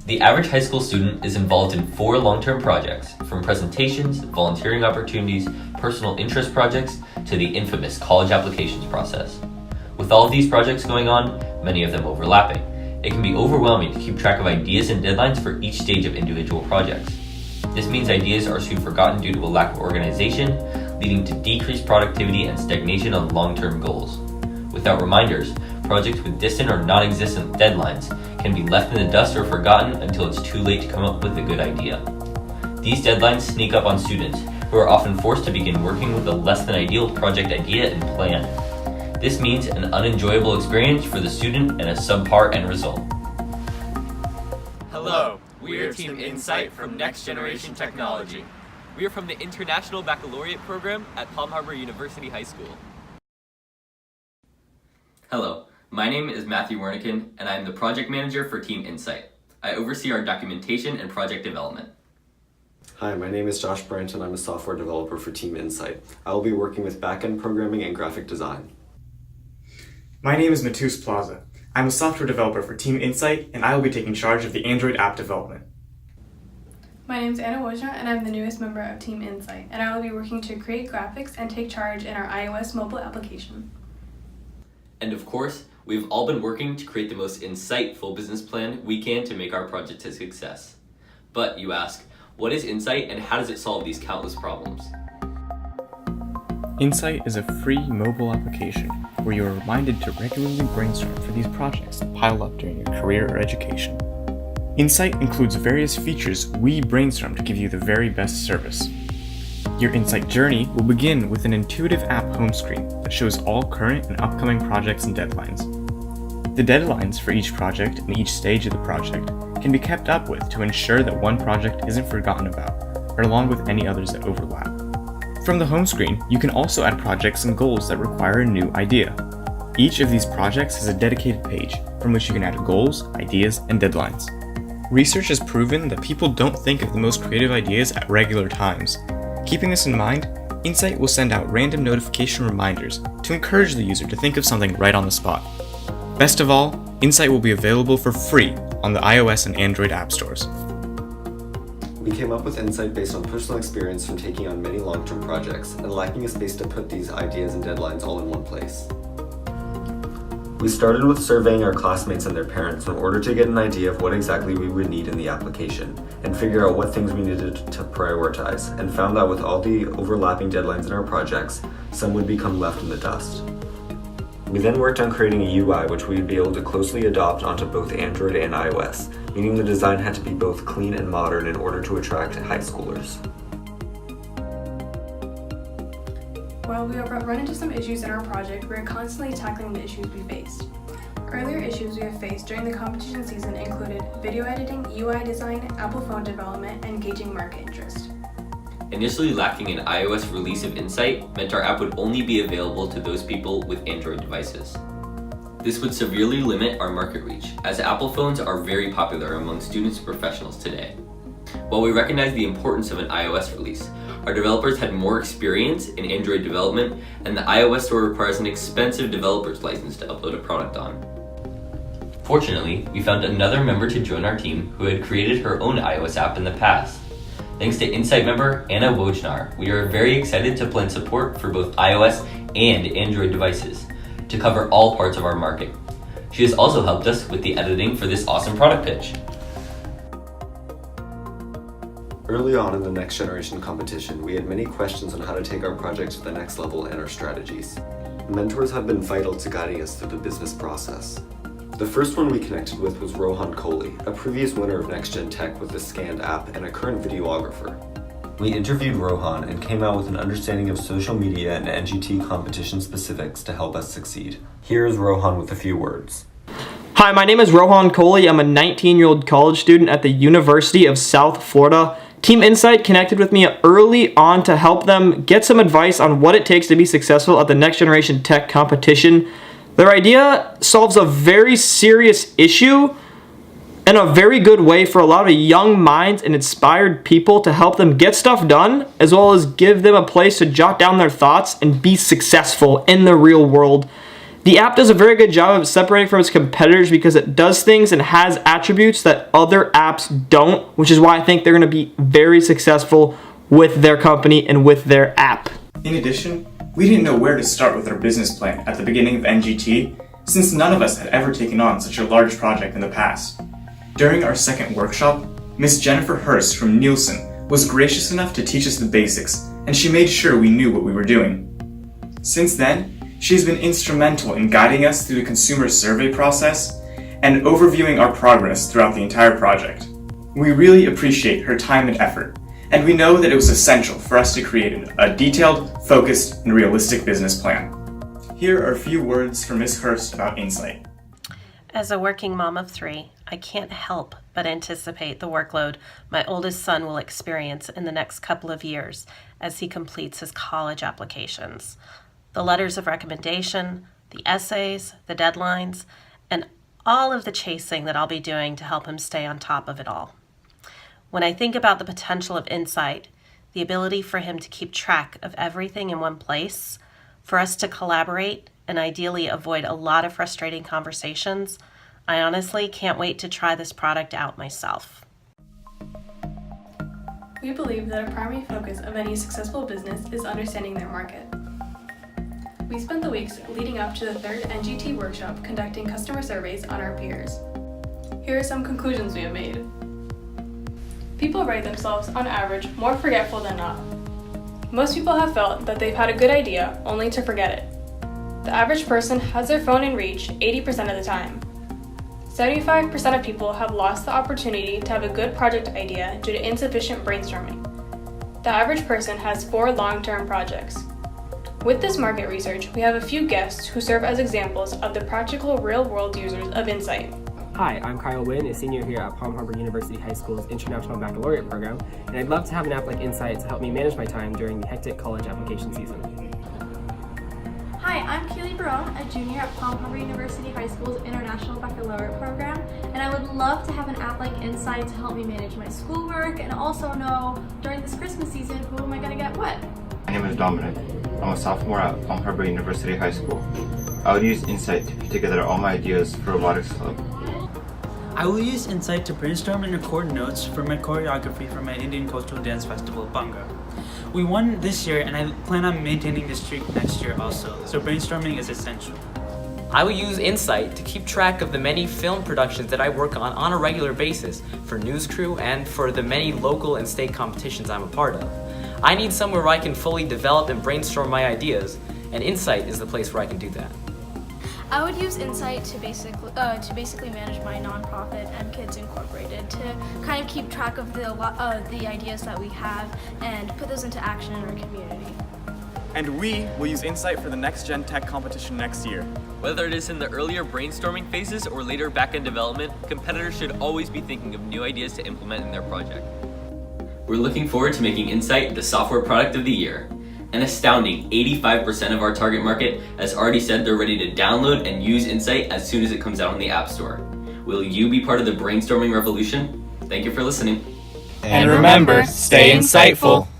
The average high school student is involved in 4 long-term projects, from presentations, volunteering opportunities, personal interest projects, to the infamous college applications process. With all of these projects going on, many of them overlapping, it can be overwhelming to keep track of ideas and deadlines for each stage of individual projects. This means ideas are soon forgotten due to a lack of organization, leading to decreased productivity and stagnation on long-term goals. Without reminders, projects with distant or non-existent deadlines can be left in the dust or forgotten until it's too late to come up with a good idea. These deadlines sneak up on students, who are often forced to begin working with a less than ideal project idea and plan. This means an unenjoyable experience for the student and a subpar end result. Hello, we are Team InSite from Next Generation Technology. We are from the International Baccalaureate Program at Palm Harbor University High School. Hello, my name is Matthew Wernicken, and I am the project manager for Team InSite. I oversee our documentation and project development. Hi, my name is Josh Brandt and I'm a software developer for Team InSite. I will be working with backend programming and graphic design. My name is Matus Plaza. I'm a software developer for Team InSite and I will be taking charge of the Android app development. My name is Anna Wojna and I'm the newest member of Team InSite, and I will be working to create graphics and take charge in our iOS mobile application. And of course, we've all been working to create the most insightful business plan we can to make our project a success. But you ask, what is InSite and how does it solve these countless problems? InSite is a free mobile application where you are reminded to regularly brainstorm for these projects that pile up during your career or education. InSite includes various features we brainstorm to give you the very best service. Your InSite journey will begin with an intuitive app home screen that shows all current and upcoming projects and deadlines. The deadlines for each project and each stage of the project can be kept up with to ensure that one project isn't forgotten about, or along with any others that overlap. From the home screen, you can also add projects and goals that require a new idea. Each of these projects has a dedicated page from which you can add goals, ideas, and deadlines. Research has proven that people don't think of the most creative ideas at regular times. Keeping this in mind, InSite will send out random notification reminders to encourage the user to think of something right on the spot. Best of all, InSite will be available for free on the iOS and Android app stores. We came up with InSite based on personal experience from taking on many long-term projects and lacking a space to put these ideas and deadlines all in one place. We started with surveying our classmates and their parents in order to get an idea of what exactly we would need in the application and figure out what things we needed to prioritize, and found that with all the overlapping deadlines in our projects, some would become left in the dust. We then worked on creating a UI which we would be able to closely adopt onto both Android and iOS, meaning the design had to be both clean and modern in order to attract high schoolers. While we have run into some issues in our project, we are constantly tackling the issues we faced. Earlier issues we have faced during the competition season included video editing, UI design, Apple phone development, and gauging market interest. Initially lacking an iOS release of InSite meant our app would only be available to those people with Android devices. This would severely limit our market reach, as Apple phones are very popular among students and professionals today. While we recognize the importance of an iOS release, our developers had more experience in Android development, and the iOS store requires an expensive developer's license to upload a product on. Fortunately, we found another member to join our team who had created her own iOS app in the past. Thanks to InSite member Anna Wojnar, we are very excited to plan support for both iOS and Android devices to cover all parts of our market. She has also helped us with the editing for this awesome product pitch. Early on in the Next Generation competition, we had many questions on how to take our project to the next level and our strategies. Mentors have been vital to guiding us through the business process. The first one we connected with was Rohan Kohli, a previous winner of Next Gen Tech with the Scanned app and a current videographer. We interviewed Rohan and came out with an understanding of social media and NGT competition specifics to help us succeed. Here is Rohan with a few words. Hi, my name is Rohan Kohli. I'm a 19-year-old college student at the University of South Florida. Team InSite connected with me early on to help them get some advice on what it takes to be successful at the Next Generation Tech competition. Their idea solves a very serious issue in a very good way for a lot of young minds and inspired people to help them get stuff done, as well as give them a place to jot down their thoughts and be successful in the real world. The app does a very good job of separating from its competitors because it does things and has attributes that other apps don't, which is why I think they're going to be very successful with their company and with their app. In addition, we didn't know where to start with our business plan at the beginning of NGT, since none of us had ever taken on such a large project in the past. During our second workshop, Miss Jennifer Hurst from Nielsen was gracious enough to teach us the basics, and she made sure we knew what we were doing. Since then, she has been instrumental in guiding us through the consumer survey process and overviewing our progress throughout the entire project. We really appreciate her time and effort, and we know that it was essential for us to create a detailed, focused, and realistic business plan. Here are a few words from Ms. Hurst about InSite. As a working mom of 3, I can't help but anticipate the workload my oldest son will experience in the next couple of years as he completes his college applications. The letters of recommendation, the essays, the deadlines, and all of the chasing that I'll be doing to help him stay on top of it all. When I think about the potential of InSite, the ability for him to keep track of everything in one place, for us to collaborate and ideally avoid a lot of frustrating conversations, I honestly can't wait to try this product out myself. We believe that a primary focus of any successful business is understanding their market. We spent the weeks leading up to the third NGT workshop conducting customer surveys on our peers. Here are some conclusions we have made. People rate themselves, on average, more forgetful than not. Most people have felt that they've had a good idea only to forget it. The average person has their phone in reach 80% of the time. 75% of people have lost the opportunity to have a good project idea due to insufficient brainstorming. The average person has 4 long-term projects. With this market research, we have a few guests who serve as examples of the practical real-world users of InSite. Hi, I'm Kyle Wynn, a senior here at Palm Harbor University High School's International Baccalaureate program, and I'd love to have an app like InSite to help me manage my time during the hectic college application season. Hi, I'm Keely Barone, a junior at Palm Harbor University High School's International Baccalaureate program, and I would love to have an app like InSite to help me manage my schoolwork and also know during this Christmas season who am I going to get what. My name is Dominic. I'm a sophomore at Palm Harbor University High School. I would use InSite to put together all my ideas for robotics club. I will use InSite to brainstorm and record notes for my choreography for my Indian Cultural Dance Festival, Bhangra. We won this year and I plan on maintaining this streak next year also, so brainstorming is essential. I will use InSite to keep track of the many film productions that I work on a regular basis for News Crew and for the many local and state competitions I'm a part of. I need somewhere where I can fully develop and brainstorm my ideas, and InSite is the place where I can do that. I would use InSite to basically manage my nonprofit and Kids Incorporated to kind of keep track of the ideas that we have and put those into action in our community. And we will use InSite for the Next Gen Tech competition next year. Whether it is in the earlier brainstorming phases or later back-end development, competitors should always be thinking of new ideas to implement in their project. We're looking forward to making InSite the software product of the year. An astounding 85% of our target market has already said they're ready to download and use InSite as soon as it comes out on the App Store. Will you be part of the brainstorming revolution? Thank you for listening. And remember, stay insightful.